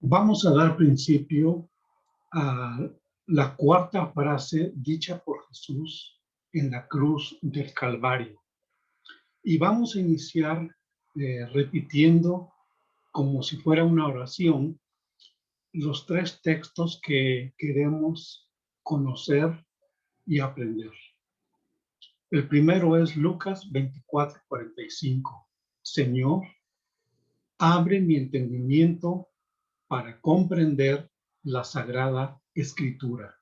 Vamos a dar principio a la cuarta frase dicha por Jesús en la cruz del Calvario. Y vamos a iniciar repitiendo como si fuera una oración los tres textos que queremos conocer y aprender. El primero es Lucas 24:45. Señor, abre mi entendimiento para comprender la Sagrada Escritura.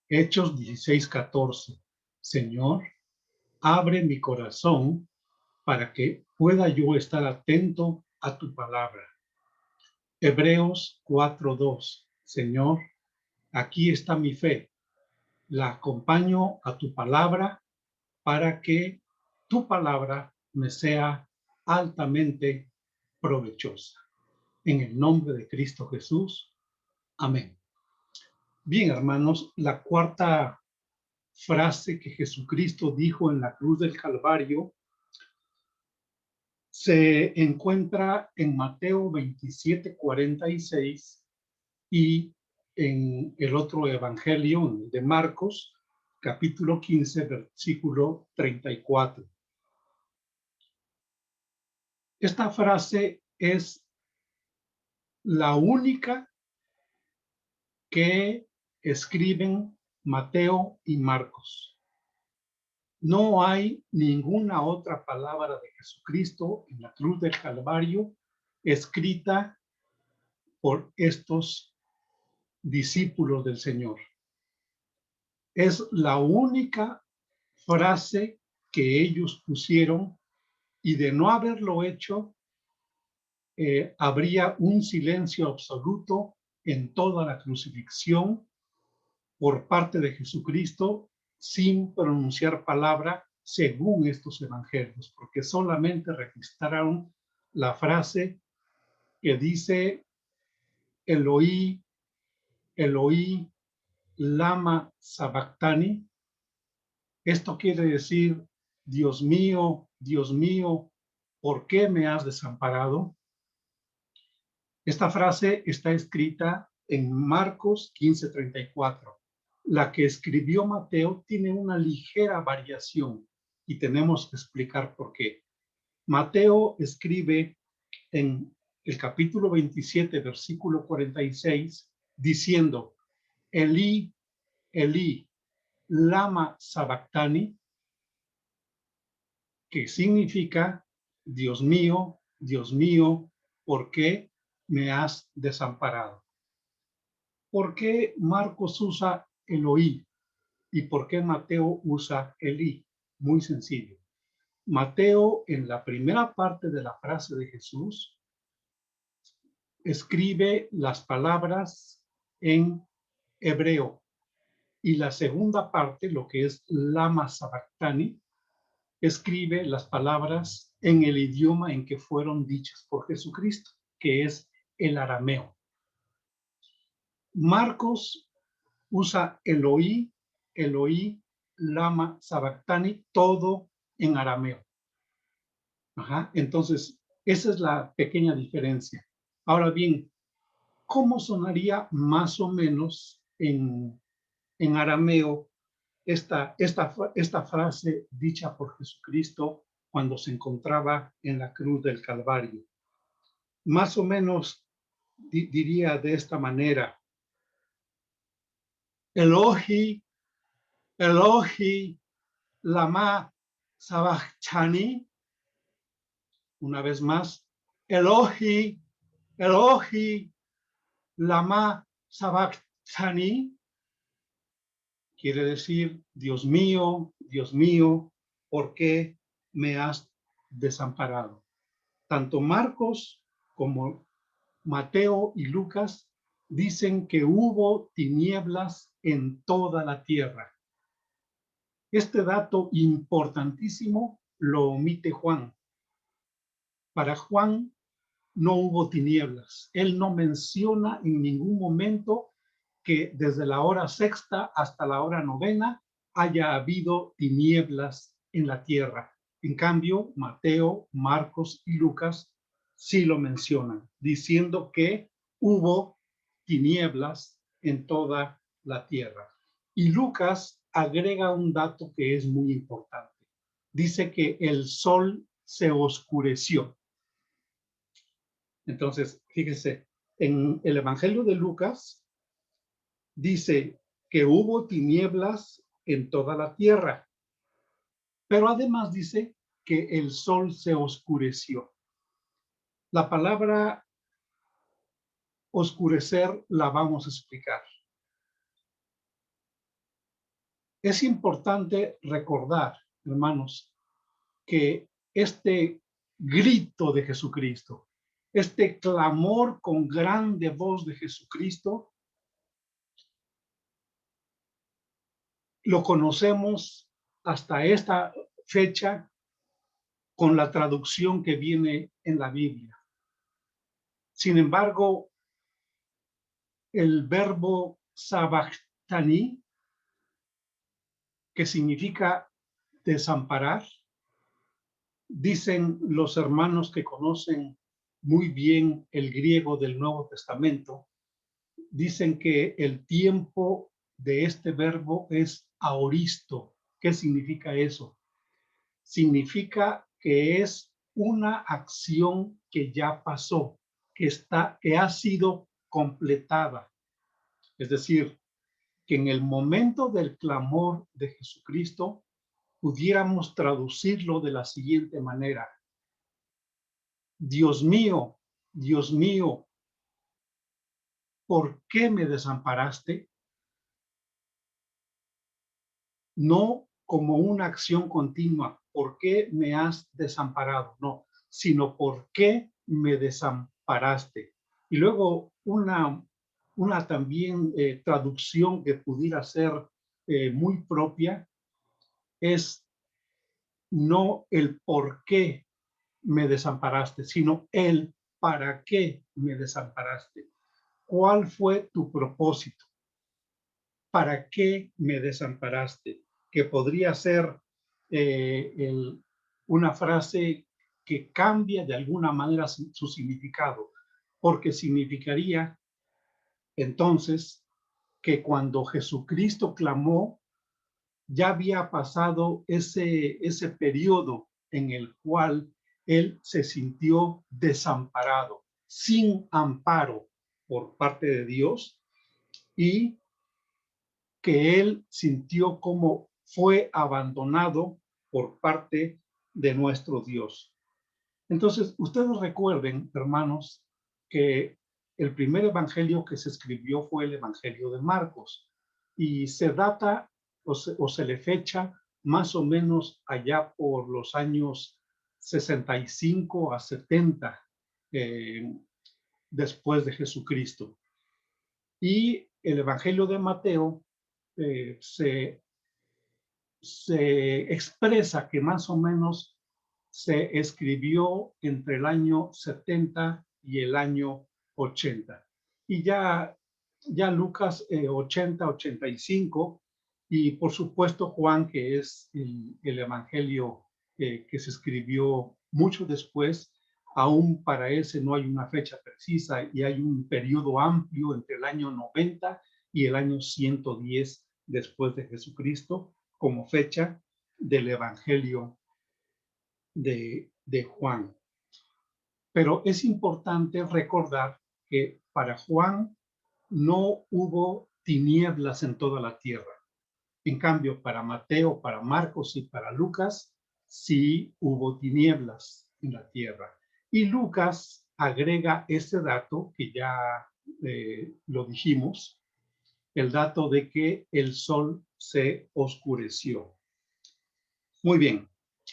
Hechos 16:14. Señor, abre mi corazón para que pueda yo estar atento a tu palabra. Hebreos 4:2. Señor, aquí está mi fe. La acompaño a tu palabra para que tu palabra me sea altamente provechosa. En el nombre de Cristo Jesús. Amén. Bien, hermanos, la cuarta frase que Jesucristo dijo en la cruz del Calvario se encuentra en Mateo 27:46 y en el otro evangelio de Marcos, capítulo 15, versículo 34. Esta frase es la única que escriben Mateo y Marcos. No hay ninguna otra palabra de Jesucristo en la cruz del Calvario escrita por estos discípulos del Señor. Es la única frase que ellos pusieron y de no haberlo hecho, habría un silencio absoluto en toda la crucifixión por parte de Jesucristo sin pronunciar palabra según estos evangelios, porque solamente registraron la frase que dice Eloí, Eloí, lama sabactani. Esto quiere decir, Dios mío, ¿por qué me has desamparado? Esta frase está escrita en Marcos 15:34. La que escribió Mateo tiene una ligera variación y tenemos que explicar por qué. Mateo escribe en el capítulo 27, versículo 46, diciendo, Elí, Elí, lama sabactani, que significa, Dios mío, ¿por qué me has desamparado? ¿Por qué Marcos usa Eloí y por qué Mateo usa Elí? Muy sencillo. Mateo, en la primera parte de la frase de Jesús, escribe las palabras en hebreo y la segunda parte, lo que es lama sabactani, escribe las palabras en el idioma en que fueron dichas por Jesucristo, que es el arameo. Marcos usa Eloí, Eloí, lama sabactani, todo en arameo. Entonces, esa es la pequeña diferencia. Ahora bien, ¿cómo sonaría más o menos en arameo esta frase dicha por Jesucristo cuando se encontraba en la cruz del Calvario? Más o menos diría de esta manera, Elohi, Elohi, lama sabachthani. Una vez más, Elohi, Elohi, lama sabachthani. Quiere decir, Dios mío, ¿por qué me has desamparado? Tanto Marcos como Mateo y Lucas dicen que hubo tinieblas en toda la tierra. Este dato importantísimo lo omite Juan. Para Juan no hubo tinieblas. Él no menciona en ningún momento que desde la hora sexta hasta la hora novena haya habido tinieblas en la tierra. En cambio, Mateo, Marcos y Lucas sí lo mencionan, diciendo que hubo tinieblas en toda la tierra. Y Lucas agrega un dato que es muy importante. Dice que el sol se oscureció. Entonces, fíjense, en el Evangelio de Lucas dice que hubo tinieblas en toda la tierra, pero además dice que el sol se oscureció. La palabra oscurecer la vamos a explicar. Es importante recordar, hermanos, que este grito de Jesucristo, este clamor con grande voz de Jesucristo, lo conocemos hasta esta fecha con la traducción que viene en la Biblia. Sin embargo, el verbo sabachthani, que significa desamparar, dicen los hermanos que conocen muy bien el griego del Nuevo Testamento, dicen que el tiempo de este verbo es aoristo. ¿Qué significa eso? Significa que es una acción que ya pasó, que ha sido completada. Es decir, que en el momento del clamor de Jesucristo pudiéramos traducirlo de la siguiente manera: Dios mío, ¿por qué me desamparaste? No como una acción continua, ¿por qué me has desamparado? No, sino ¿por qué me desamparaste? Y luego una también traducción que pudiera ser muy propia es no el por qué me desamparaste, sino el para qué me desamparaste. ¿Cuál fue tu propósito? ¿Para qué me desamparaste? Que podría ser una frase que cambia de alguna manera su significado, porque significaría entonces que cuando Jesucristo clamó, ya había pasado ese periodo en el cual él se sintió desamparado, sin amparo por parte de Dios, y que él sintió como fue abandonado por parte de nuestro Dios. Entonces, ustedes recuerden, hermanos, que el primer evangelio que se escribió fue el evangelio de Marcos, y se data o se le fecha más o menos allá por los años 65 a 70 después de Jesucristo. Y el evangelio de Mateo se expresa que más o menos se escribió entre el año 70 y el año 80. Y ya Lucas 80, 85, y por supuesto Juan, que es el evangelio que se escribió mucho después, aún para ese no hay una fecha precisa y hay un periodo amplio entre el año 90 y el año 110 después de Jesucristo como fecha del evangelio de Juan. Pero es importante recordar que para Juan no hubo tinieblas en toda la tierra. En cambio, para Mateo, para Marcos y para Lucas, sí hubo tinieblas en la tierra. Y Lucas agrega ese dato que ya lo dijimos, el dato de que el sol se oscureció. Muy bien,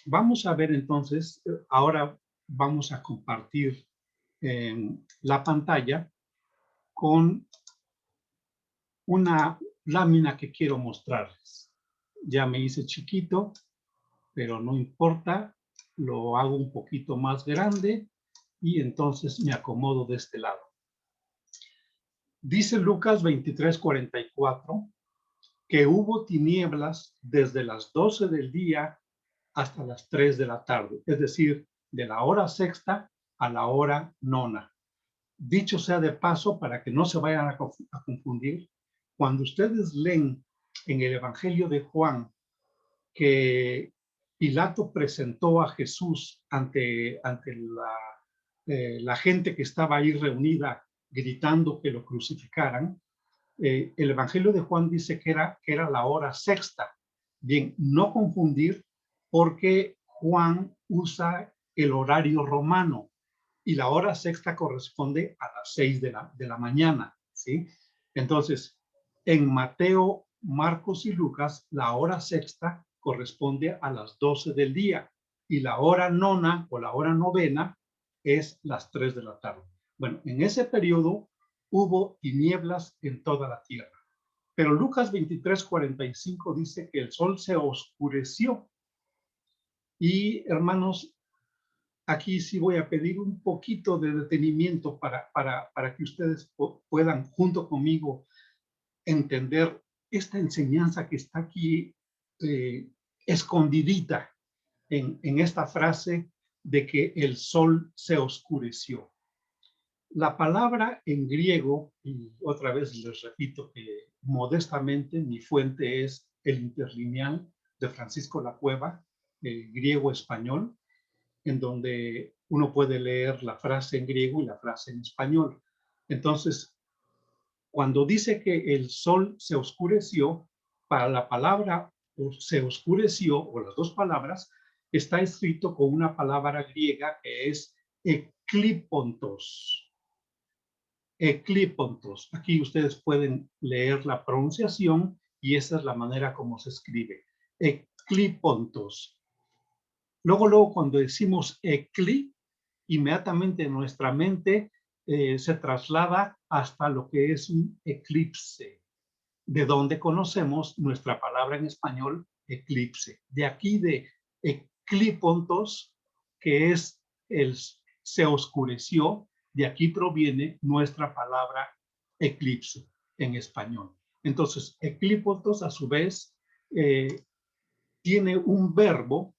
vamos a ver entonces, ahora vamos a compartir la pantalla con una lámina que quiero mostrarles. Ya me hice chiquito, pero no importa, lo hago un poquito más grande y entonces me acomodo de este lado. Dice Lucas 23:44 que hubo tinieblas desde las 12 del día hasta las 3 de la tarde, es decir, de la hora sexta a la hora nona. Dicho sea de paso, para que no se vayan a confundir, cuando ustedes leen en el Evangelio de Juan que Pilato presentó a Jesús ante la gente que estaba ahí reunida gritando que lo crucificaran, el Evangelio de Juan dice que era la hora sexta. Bien, no confundir, porque Juan usa el horario romano y la hora sexta corresponde a las 6 de la mañana, ¿sí? Entonces, en Mateo, Marcos y Lucas, la hora sexta corresponde a las 12 del día y la hora nona o la hora novena es las 3 de la tarde. Bueno, en ese periodo hubo tinieblas en toda la tierra. Pero Lucas 23:45 dice que el sol se oscureció. Y hermanos, aquí sí voy a pedir un poquito de detenimiento para que ustedes puedan junto conmigo entender esta enseñanza que está aquí escondidita en esta frase de que el sol se oscureció. La palabra en griego, y otra vez les repito que modestamente mi fuente es el interlineal de Francisco Lacueva, griego-español, en donde uno puede leer la frase en griego y la frase en español. Entonces, cuando dice que el sol se oscureció, para la palabra se oscureció, o las dos palabras, está escrito con una palabra griega que es eklípontos. Eklípontos. Aquí ustedes pueden leer la pronunciación y esa es la manera como se escribe. Eklípontos. Luego, cuando decimos eclí, inmediatamente nuestra mente se traslada hasta lo que es un eclipse, de donde conocemos nuestra palabra en español, eclipse. De aquí de eclípontos, que es se oscureció, de aquí proviene nuestra palabra eclipse en español. Entonces, eclípontos a su vez tiene un verbo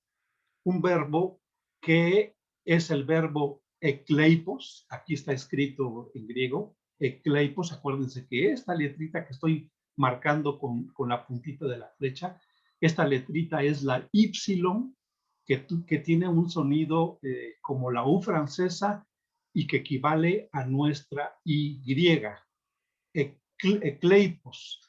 que es el verbo ekleipos. Aquí está escrito en griego, ekleipos. Acuérdense que esta letrita que estoy marcando con la puntita de la flecha, esta letrita es la Y, que tiene un sonido como la U francesa y que equivale a nuestra Y, ekleipos.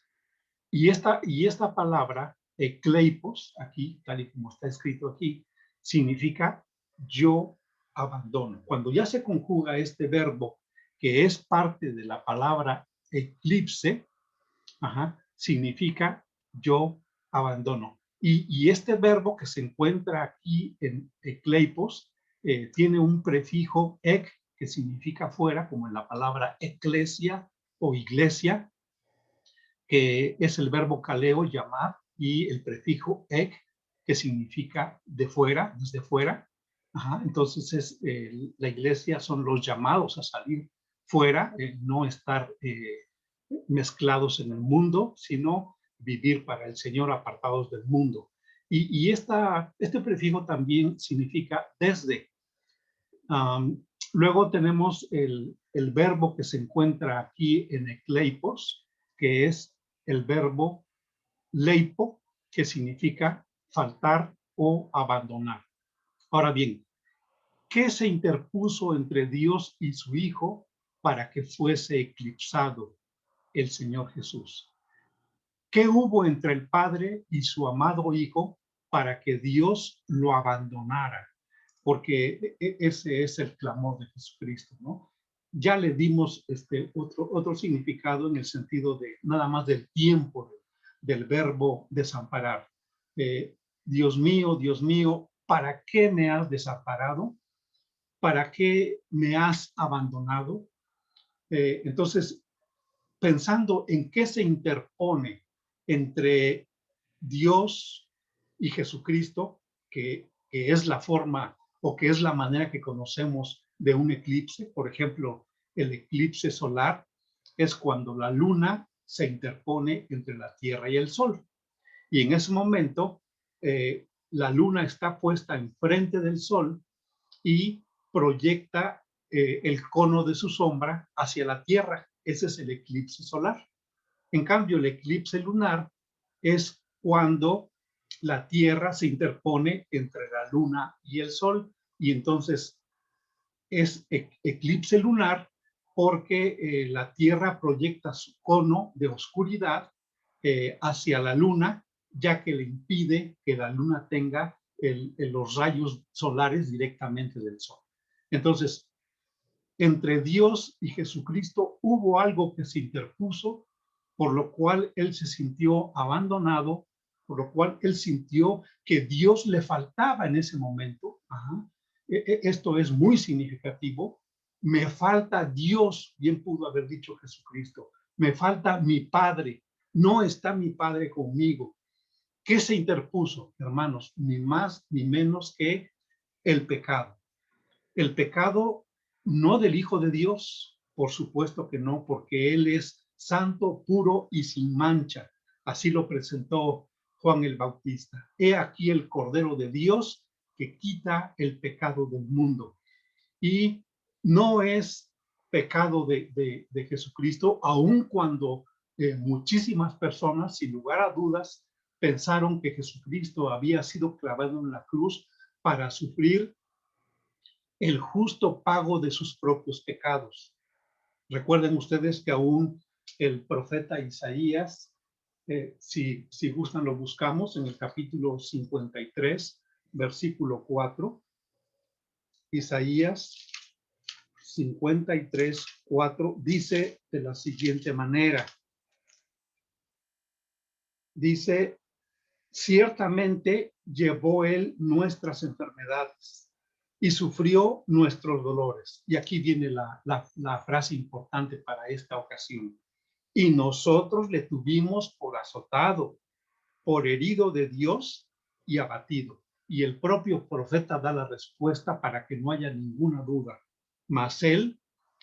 Y esta palabra, ekleipos, aquí, tal y como está escrito aquí, significa yo abandono. Cuando ya se conjuga este verbo, que es parte de la palabra eclipse, significa yo abandono. Y este verbo que se encuentra aquí en ekleipos tiene un prefijo ek, que significa fuera, como en la palabra eclesia o iglesia, que es el verbo kaleo, llamar, y el prefijo ek, que significa de fuera, desde fuera. Entonces, la iglesia son los llamados a salir fuera, no estar mezclados en el mundo, sino vivir para el Señor apartados del mundo. Y este prefijo también significa desde. Luego tenemos el verbo que se encuentra aquí en ekleipos, que es el verbo leipo, que significa faltar o abandonar. Ahora bien, ¿qué se interpuso entre Dios y su Hijo para que fuese eclipsado el Señor Jesús? ¿Qué hubo entre el Padre y su amado Hijo para que Dios lo abandonara? Porque ese es el clamor de Jesucristo, ¿no? Ya le dimos otro significado en el sentido de nada más del tiempo del verbo desamparar. Dios mío, ¿para qué me has desamparado? ¿Para qué me has abandonado? Entonces, pensando en qué se interpone entre Dios y Jesucristo, que es la forma o que es la manera que conocemos de un eclipse. Por ejemplo, el eclipse solar es cuando la luna se interpone entre la Tierra y el Sol. Y en ese momento, la luna está puesta enfrente del Sol y proyecta el cono de su sombra hacia la Tierra. Ese es el eclipse solar. En cambio, el eclipse lunar es cuando la Tierra se interpone entre la Luna y el Sol, y entonces es eclipse lunar porque la Tierra proyecta su cono de oscuridad hacia la Luna, ya que le impide que la Luna tenga los rayos solares directamente del Sol. Entonces, entre Dios y Jesucristo hubo algo que se interpuso, por lo cual él se sintió abandonado, por lo cual él sintió que Dios le faltaba en ese momento. Ajá. Esto es muy significativo. Me falta Dios, bien pudo haber dicho Jesucristo. Me falta mi Padre. No está mi Padre conmigo. ¿Qué se interpuso, hermanos? Ni más ni menos que el pecado. El pecado no del Hijo de Dios, por supuesto que no, porque Él es santo, puro y sin mancha. Así lo presentó Juan el Bautista. He aquí el Cordero de Dios que quita el pecado del mundo. Y no es pecado de Jesucristo, aun cuando muchísimas personas, sin lugar a dudas, pensaron que Jesucristo había sido clavado en la cruz para sufrir el justo pago de sus propios pecados. Recuerden ustedes que aún el profeta Isaías, si gustan lo buscamos en el capítulo 53, versículo 4, Isaías 53, 4, dice de la siguiente manera, dice, ciertamente llevó él nuestras enfermedades y sufrió nuestros dolores. Y aquí viene la frase importante para esta ocasión. Y nosotros le tuvimos por azotado, por herido de Dios y abatido. Y el propio profeta da la respuesta para que no haya ninguna duda. Mas él,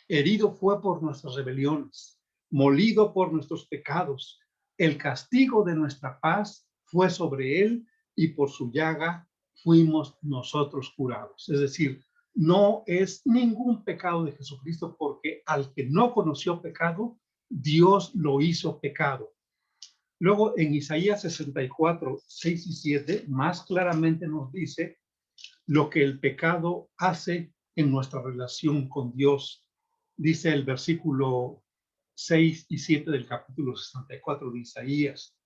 herido fue por nuestras rebeliones, molido por nuestros pecados. El castigo de nuestra paz fue sobre él y por su llaga fuimos nosotros curados. Es decir, no es ningún pecado de Jesucristo porque al que no conoció pecado, Dios lo hizo pecado. Luego en Isaías 64, 6 y 7, más claramente nos dice lo que el pecado hace en nuestra relación con Dios. Dice el versículo 6 y 7 del capítulo 64 de Isaías.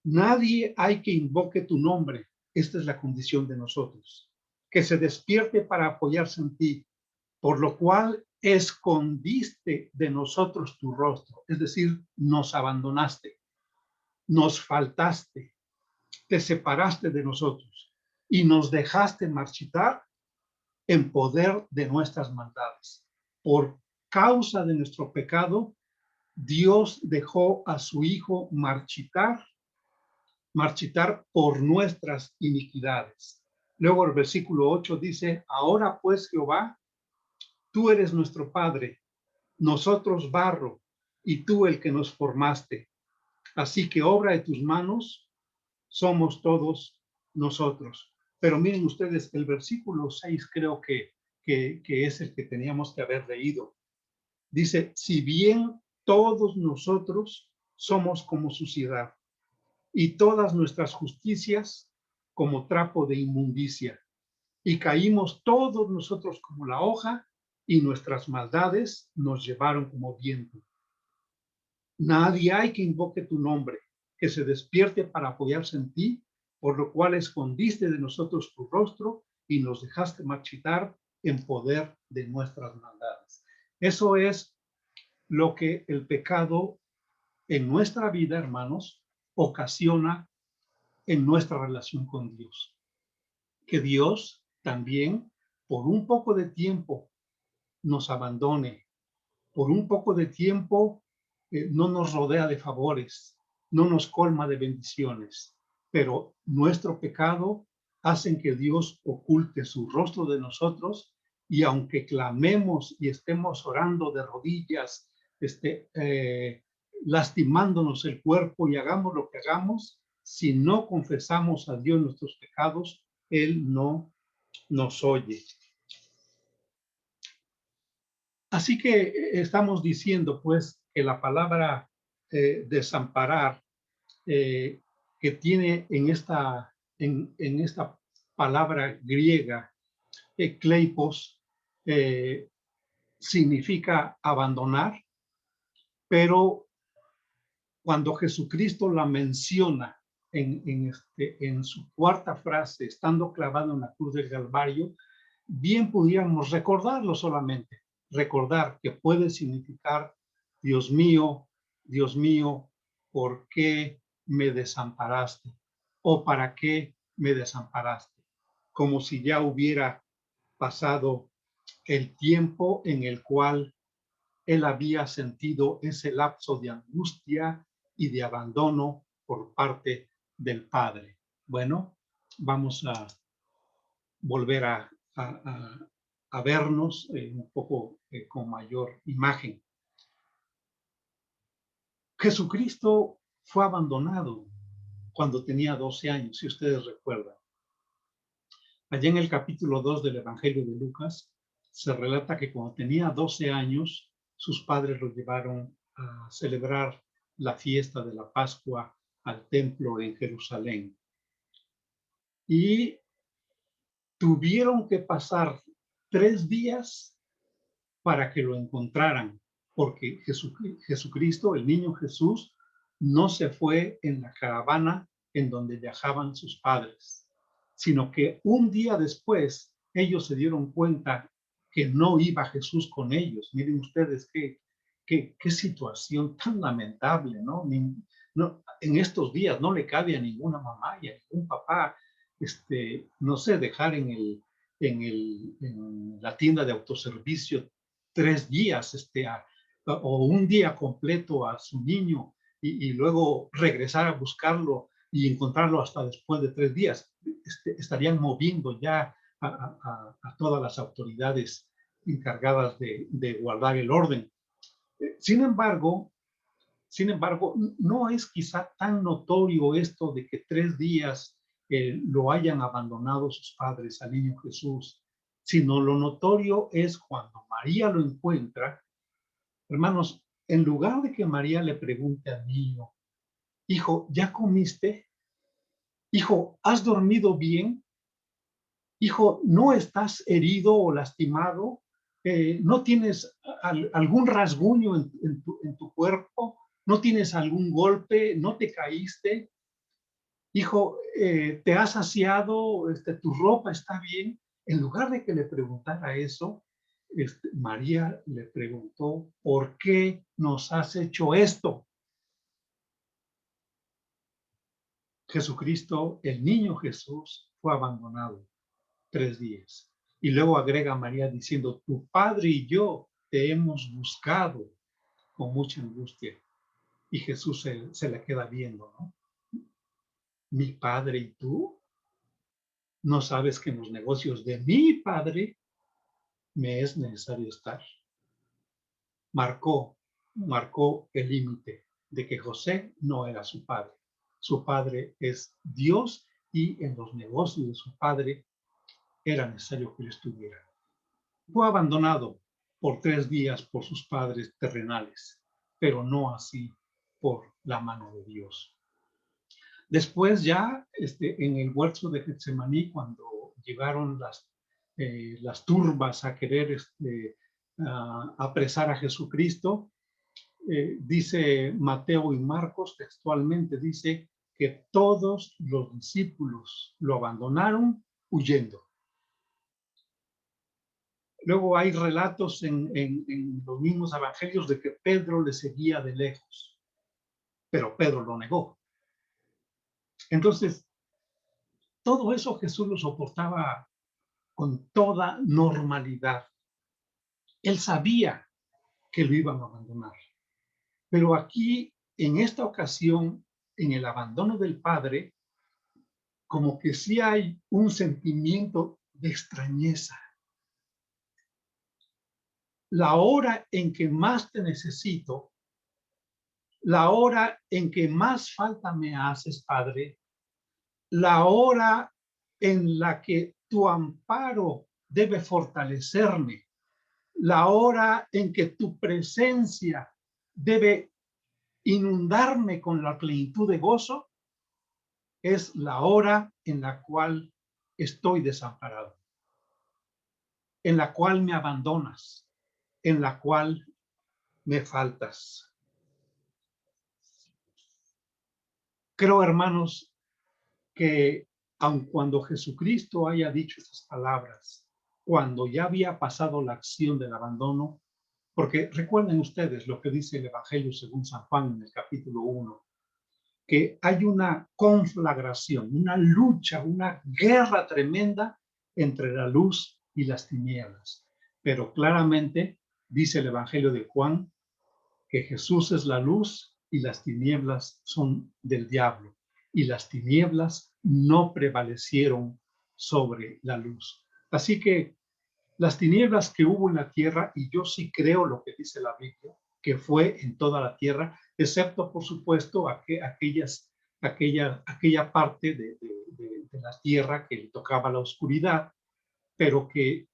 Nadie hay que invoque tu nombre. Esta es la condición de nosotros. Que se despierte para apoyarse en ti, por lo cual escondiste de nosotros tu rostro. Es decir, nos abandonaste, nos faltaste, te separaste de nosotros y nos dejaste marchitar en poder de nuestras maldades. Por causa de nuestro pecado, Dios dejó a su Hijo marchitar por nuestras iniquidades. Luego el versículo 8 dice, ahora pues Jehová, tú eres nuestro Padre, nosotros barro, y tú el que nos formaste. Así que obra de tus manos somos todos nosotros. Pero miren ustedes, el versículo 6 creo que es el que teníamos que haber leído. Dice, si bien todos nosotros somos como suciedad, y todas nuestras justicias como trapo de inmundicia, y caímos todos nosotros como la hoja, y nuestras maldades nos llevaron como viento. Nadie hay que invoque tu nombre, que se despierte para apoyarse en ti, por lo cual escondiste de nosotros tu rostro y nos dejaste marchitar en poder de nuestras maldades. Eso es lo que el pecado en nuestra vida, hermanos, ocasiona en nuestra relación con Dios. Que Dios también, por un poco de tiempo, nos abandone, por un poco de tiempo no nos rodea de favores, no nos colma de bendiciones, pero nuestro pecado hace que Dios oculte su rostro de nosotros y aunque clamemos y estemos orando de rodillas, lastimándonos el cuerpo y hagamos lo que hagamos, si no confesamos a Dios nuestros pecados, Él no nos oye. Así que estamos diciendo, pues, que la palabra desamparar, que tiene en esta palabra griega, kleipos, significa abandonar, pero cuando Jesucristo la menciona en su cuarta frase, estando clavado en la cruz del Calvario, bien pudiéramos recordarlo solamente, recordar que puede significar, Dios mío, ¿por qué me desamparaste? ¿O para qué me desamparaste? Como si ya hubiera pasado el tiempo en el cual él había sentido ese lapso de angustia y de abandono por parte del Padre. Bueno, vamos a volver a vernos un poco con mayor imagen. Jesucristo fue abandonado cuando tenía 12 años, si ustedes recuerdan. Allá en el capítulo 2 del Evangelio de Lucas se relata que cuando tenía 12 años, sus padres lo llevaron a celebrar la fiesta de la Pascua al templo en Jerusalén. Y tuvieron que pasar 3 días para que lo encontraran, porque Jesucristo, el niño Jesús, no se fue en la caravana en donde viajaban sus padres, sino que un día después ellos se dieron cuenta que no iba Jesús con ellos. Miren ustedes qué situación tan lamentable, ¿no? No, en estos días no le cabe a ninguna mamá y a ningún papá, no sé, dejar en la tienda de autoservicio 3 días o un día completo a su niño y luego regresar a buscarlo y encontrarlo hasta después de 3 días. Estarían moviendo ya a todas las autoridades encargadas de guardar el orden. Sin embargo, no es quizá tan notorio esto de que 3 días lo hayan abandonado sus padres al niño Jesús, sino lo notorio es cuando María lo encuentra. Hermanos, en lugar de que María le pregunte al niño, hijo, ¿ya comiste? Hijo, ¿has dormido bien? Hijo, ¿no estás herido o lastimado? ¿No tienes algún rasguño en tu cuerpo? ¿No tienes algún golpe? ¿No te caíste? Hijo, ¿te has saciado? ¿Tu ropa está bien? En lugar de que le preguntara eso, María le preguntó, ¿por qué nos has hecho esto? Jesucristo, el niño Jesús, fue abandonado 3 días. Y luego agrega María diciendo, tu padre y yo te hemos buscado con mucha angustia. Y Jesús se le queda viendo, ¿no? Mi padre y tú, ¿no sabes que en los negocios de mi padre me es necesario estar? Marcó el límite de que José no era su padre. Su padre es Dios y en los negocios de su padre era necesario que él estuviera. Fue abandonado por 3 días por sus padres terrenales, pero no así por la mano de Dios. Después ya en el huerto de Getsemaní, cuando llegaron las turbas a querer apresar a Jesucristo, dice Mateo y Marcos textualmente, dice que todos los discípulos lo abandonaron huyendo. Luego hay relatos en los mismos evangelios de que Pedro le seguía de lejos, pero Pedro lo negó. Entonces, todo eso Jesús lo soportaba con toda normalidad. Él sabía que lo iban a abandonar. Pero aquí, en esta ocasión, en el abandono del Padre, como que sí hay un sentimiento de extrañeza. La hora en que más te necesito, la hora en que más falta me haces, Padre, la hora en la que tu amparo debe fortalecerme, la hora en que tu presencia debe inundarme con la plenitud de gozo, es la hora en la cual estoy desamparado, en la cual me abandonas, en la cual me faltas. Creo, hermanos, que aun cuando Jesucristo haya dicho estas palabras, cuando ya había pasado la acción del abandono, porque recuerden ustedes lo que dice el Evangelio según San Juan en el capítulo 1, que hay una conflagración, una lucha, una guerra tremenda entre la luz y las tinieblas. Pero claramente dice el Evangelio de Juan que Jesús es la luz y las tinieblas son del diablo. Y las tinieblas no prevalecieron sobre la luz. Así que las tinieblas que hubo en la tierra, y yo sí creo lo que dice la Biblia, que fue en toda la tierra, excepto, por supuesto, aquella parte de la tierra que le tocaba la oscuridad, pero que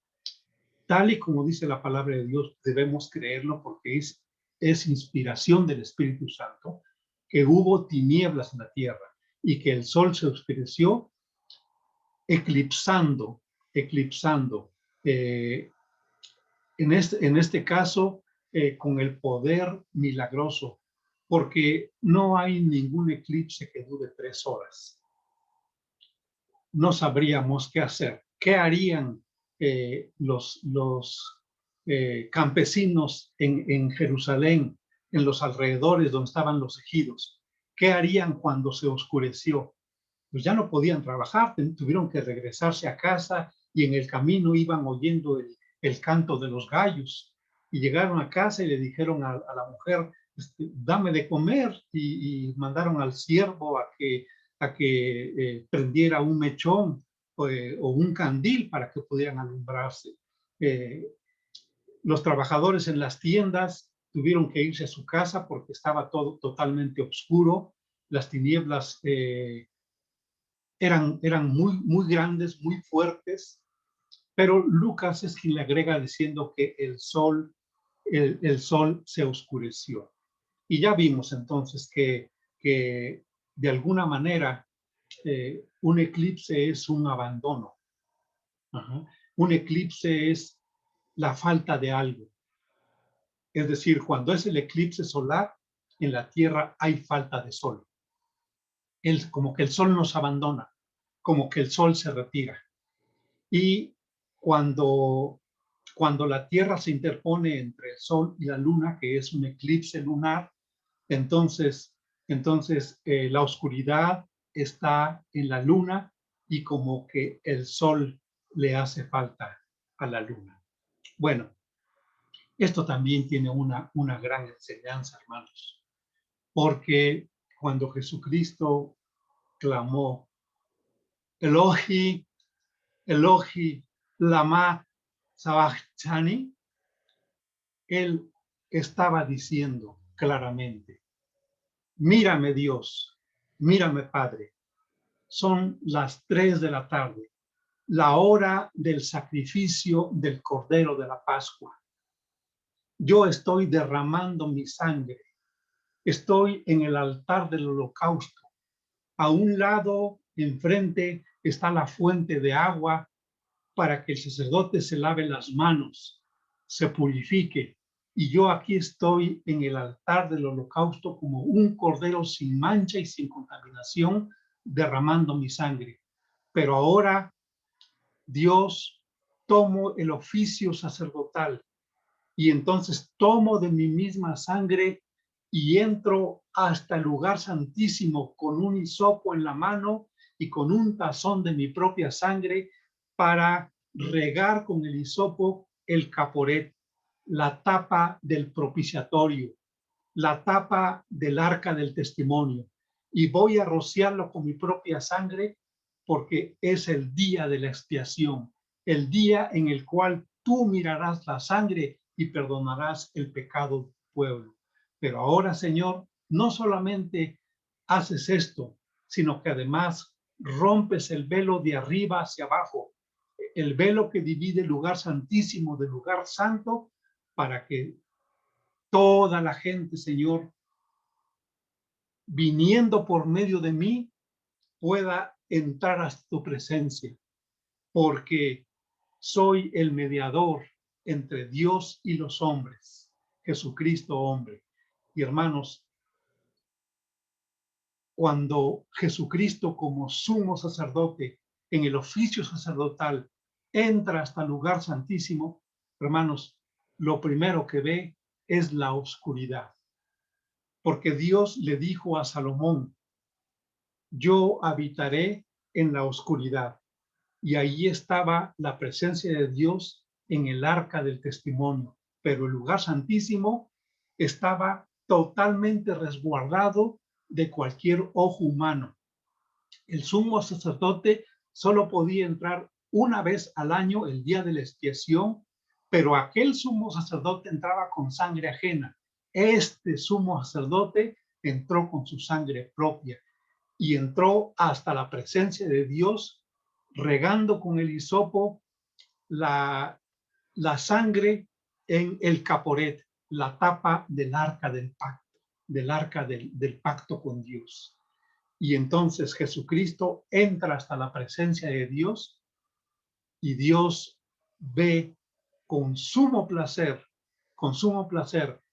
tal y como dice la palabra de Dios, debemos creerlo porque es inspiración del Espíritu Santo, que hubo tinieblas en la tierra y que el sol se oscureció, eclipsando eh, en este caso, con el poder milagroso, porque no hay ningún eclipse que dure 3 horas. No sabríamos qué hacer. ¿Qué harían los campesinos en Jerusalén, en los alrededores donde estaban los ejidos? ¿Qué harían cuando se oscureció? Pues ya no podían trabajar, tuvieron que regresarse a casa y en el camino iban oyendo el canto de los gallos y llegaron a casa y le dijeron a la mujer, dame de comer, y mandaron al siervo a que prendiera un mechón o un candil para que pudieran alumbrarse. Los trabajadores en las tiendas tuvieron que irse a su casa porque estaba todo totalmente oscuro, las tinieblas eran muy grandes, muy fuertes, pero Lucas es quien le agrega diciendo que el sol se oscureció. Y ya vimos entonces que de alguna manera un eclipse es un abandono. Ajá. Un eclipse es la falta de algo. Es decir, cuando es el eclipse solar, en la Tierra hay falta de sol. Como que el sol nos abandona, como que el sol se retira. Y cuando la Tierra se interpone entre el sol y la luna, que es un eclipse lunar, entonces la oscuridad está en la luna y como que el sol le hace falta a la luna. Bueno, esto también tiene una gran enseñanza, hermanos, porque cuando Jesucristo clamó, Elohi, Elohi, lama sabachthani, él estaba diciendo claramente, mírame Dios, mírame Padre, son las 3 de la tarde, la hora del sacrificio del Cordero de la Pascua. Yo estoy derramando mi sangre, estoy en el altar del holocausto. A un lado, enfrente, está la fuente de agua para que el sacerdote se lave las manos, se purifique. Y yo aquí estoy en el altar del holocausto como un cordero sin mancha y sin contaminación, derramando mi sangre. Pero ahora, Dios, tomo el oficio sacerdotal y entonces tomo de mi misma sangre y entro hasta el lugar santísimo con un hisopo en la mano y con un tazón de mi propia sangre para regar con el hisopo el caporet, la tapa del propiciatorio, la tapa del arca del testimonio, y voy a rociarlo con mi propia sangre porque es el día de la expiación, el día en el cual tú mirarás la sangre y perdonarás el pecado del pueblo. Pero ahora, Señor, no solamente haces esto, sino que además rompes el velo de arriba hacia abajo el velo que divide el lugar santísimo del lugar santo, para que toda la gente, Señor, viniendo por medio de mí, pueda entrar a tu presencia, porque soy el mediador entre Dios y los hombres, Jesucristo hombre. Y hermanos, cuando Jesucristo como sumo sacerdote en el oficio sacerdotal entra hasta el lugar santísimo, hermanos, lo primero que ve es la oscuridad, porque Dios le dijo a Salomón: yo habitaré en la oscuridad. Y ahí estaba la presencia de Dios en el arca del testimonio, pero el lugar santísimo estaba totalmente resguardado de cualquier ojo humano. El sumo sacerdote solo podía entrar una vez al año, el día de la expiación, pero aquel sumo sacerdote entraba con sangre ajena. Este sumo sacerdote entró con su sangre propia y entró hasta la presencia de Dios, regando con el hisopo la, la sangre en el caporet, la tapa del arca del pacto, del arca del pacto con Dios. Y entonces Jesucristo entra hasta la presencia de Dios y Dios ve con sumo placer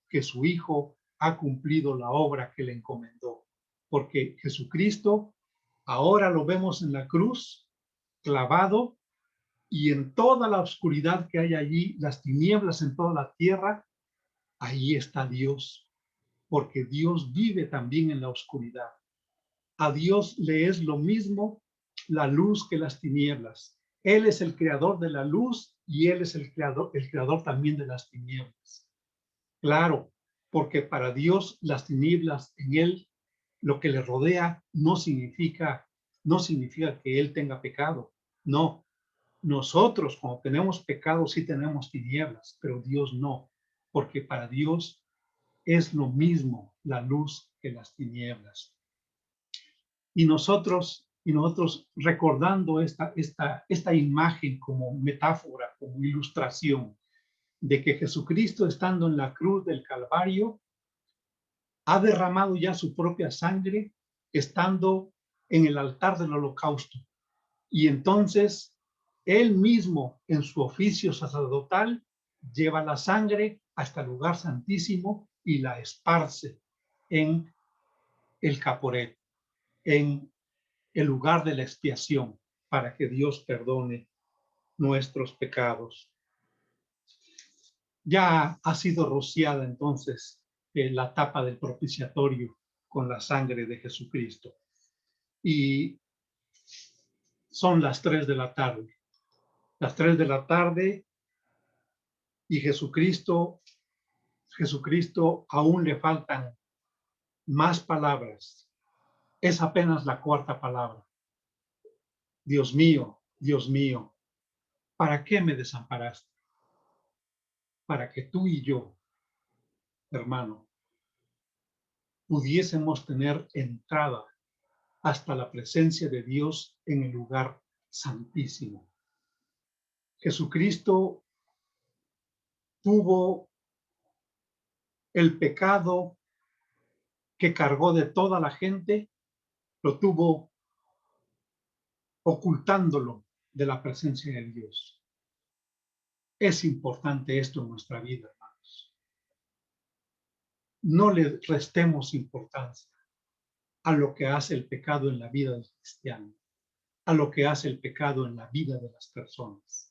que su Hijo ha cumplido la obra que le encomendó. Porque Jesucristo ahora lo vemos en la cruz, clavado, y en toda la oscuridad que hay allí, las tinieblas en toda la tierra, ahí está Dios, porque Dios vive también en la oscuridad. A Dios le es lo mismo la luz que las tinieblas. Él es el creador de la luz y Él es el creador también de las tinieblas. Claro, porque para Dios las tinieblas en Él, lo que le rodea, no significa que Él tenga pecado. No, nosotros cuando tenemos pecado sí tenemos tinieblas, pero Dios no, porque para Dios es lo mismo la luz que las tinieblas. Y nosotros recordando esta imagen como metáfora, como ilustración de que Jesucristo, estando en la cruz del Calvario, ha derramado ya su propia sangre estando en el altar del holocausto. Y entonces él mismo, en su oficio sacerdotal, lleva la sangre hasta el lugar santísimo y la esparce en el caporet, en el lugar de la expiación, para que Dios perdone nuestros pecados. Ya ha sido rociada entonces la tapa del propiciatorio con la sangre de Jesucristo. Y son las 3 de la tarde. Las 3 de la tarde y Jesucristo aún le faltan más palabras. Es apenas la cuarta palabra. Dios mío, ¿para qué me desamparaste? Para que tú y yo, hermano, pudiésemos tener entrada hasta la presencia de Dios en el lugar santísimo. Jesucristo tuvo el pecado que cargó de toda la gente, lo tuvo ocultándolo de la presencia de Dios. Es importante esto en nuestra vida, hermanos. No le restemos importancia a lo que hace el pecado en la vida del cristiano, a lo que hace el pecado en la vida de las personas.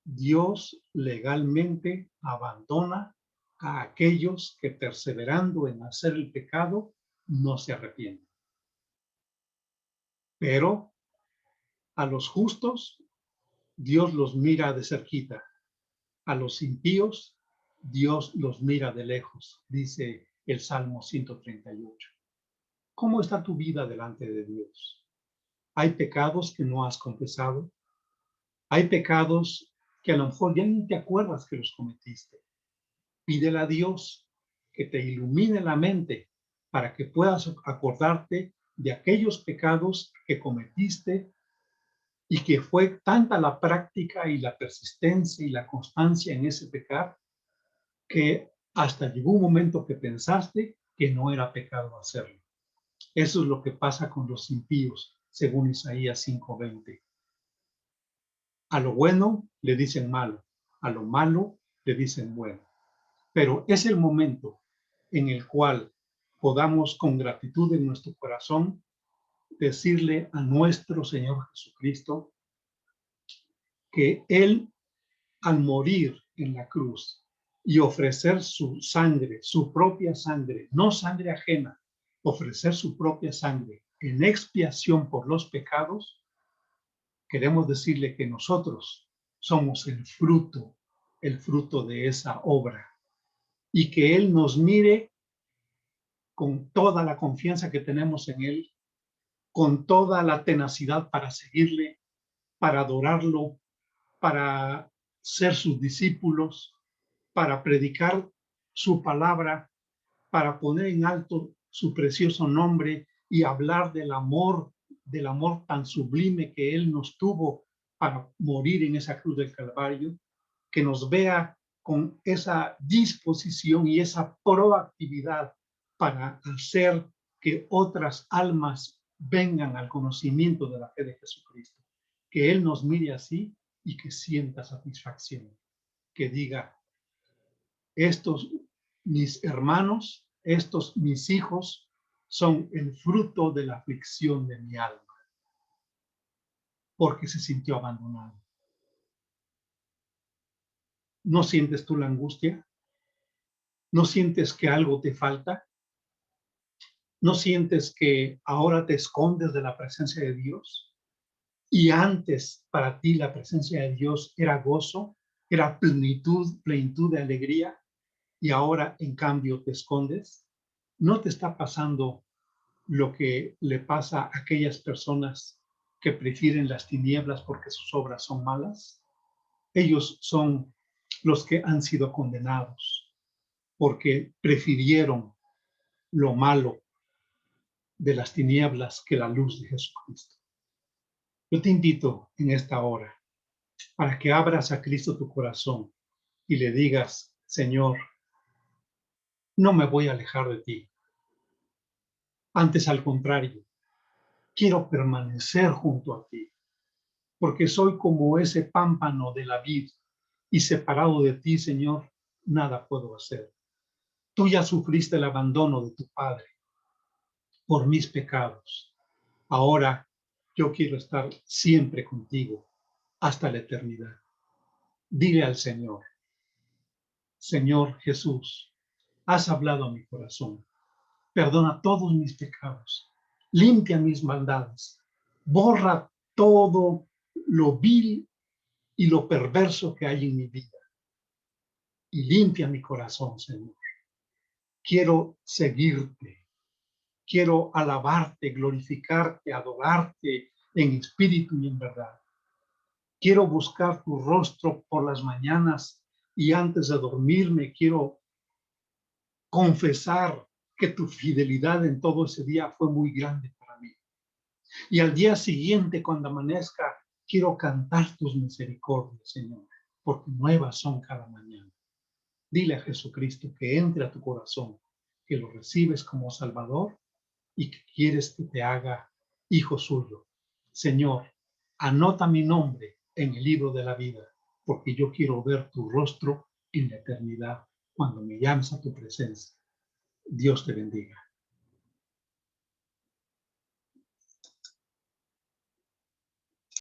Dios legalmente abandona a aquellos que, perseverando en hacer el pecado, no se arrepienten. Pero a los justos, Dios los mira de cerquita. A los impíos, Dios los mira de lejos, dice el Salmo 138. ¿Cómo está tu vida delante de Dios? ¿Hay pecados que no has confesado? ¿Hay pecados que a lo mejor ya ni te acuerdas que los cometiste? Pídele a Dios que te ilumine la mente para que puedas acordarte de aquellos pecados que cometiste y que fue tanta la práctica y la persistencia y la constancia en ese pecar que hasta llegó un momento que pensaste que no era pecado hacerlo. Eso es lo que pasa con los impíos, según Isaías 5:20. A lo bueno le dicen malo, a lo malo le dicen bueno. Pero es el momento en el cual podamos con gratitud en nuestro corazón decirle a nuestro Señor Jesucristo que Él, al morir en la cruz y ofrecer su sangre, su propia sangre, no sangre ajena, ofrecer su propia sangre en expiación por los pecados, queremos decirle que nosotros somos el fruto de esa obra, y que Él nos mire con toda la confianza que tenemos en Él, con toda la tenacidad para seguirle, para adorarlo, para ser sus discípulos, para predicar su palabra, para poner en alto su precioso nombre y hablar del amor tan sublime que Él nos tuvo para morir en esa cruz del Calvario, que nos vea con esa disposición y esa proactividad para hacer que otras almas vengan al conocimiento de la fe de Jesucristo. Que Él nos mire así y que sienta satisfacción. Que diga, estos mis hermanos, estos mis hijos, son el fruto de la aflicción de mi alma, porque se sintió abandonado. ¿No sientes tú la angustia? ¿No sientes que algo te falta? ¿No sientes que ahora te escondes de la presencia de Dios? Y antes para ti la presencia de Dios era gozo, era plenitud de alegría, y ahora en cambio te escondes. ¿No te está pasando lo que le pasa a aquellas personas que prefieren las tinieblas porque sus obras son malas? Ellos son los que han sido condenados porque prefirieron lo malo de las tinieblas que la luz de Jesucristo. Yo te invito en esta hora para que abras a Cristo tu corazón y le digas, Señor, no me voy a alejar de ti. Antes, al contrario, quiero permanecer junto a ti, porque soy como ese pámpano de la vid, y separado de ti, Señor, nada puedo hacer. Tú ya sufriste el abandono de tu Padre por mis pecados. Ahora yo quiero estar siempre contigo hasta la eternidad. Dile al Señor, Señor Jesús, has hablado a mi corazón. Perdona todos mis pecados. Limpia mis maldades. Borra todo lo vil y lo perverso que hay en mi vida. Y limpia mi corazón, Señor. Quiero seguirte. Quiero alabarte, glorificarte, adorarte en espíritu y en verdad. Quiero buscar tu rostro por las mañanas y antes de dormirme quiero confesar que tu fidelidad en todo ese día fue muy grande para mí. Y al día siguiente, cuando amanezca, quiero cantar tus misericordias, Señor, porque nuevas son cada mañana. Dile a Jesucristo que entre a tu corazón, que lo recibes como Salvador y que quieres que te haga hijo suyo. Señor, anota mi nombre en el libro de la vida, porque yo quiero ver tu rostro en la eternidad cuando me llames a tu presencia. Dios te bendiga.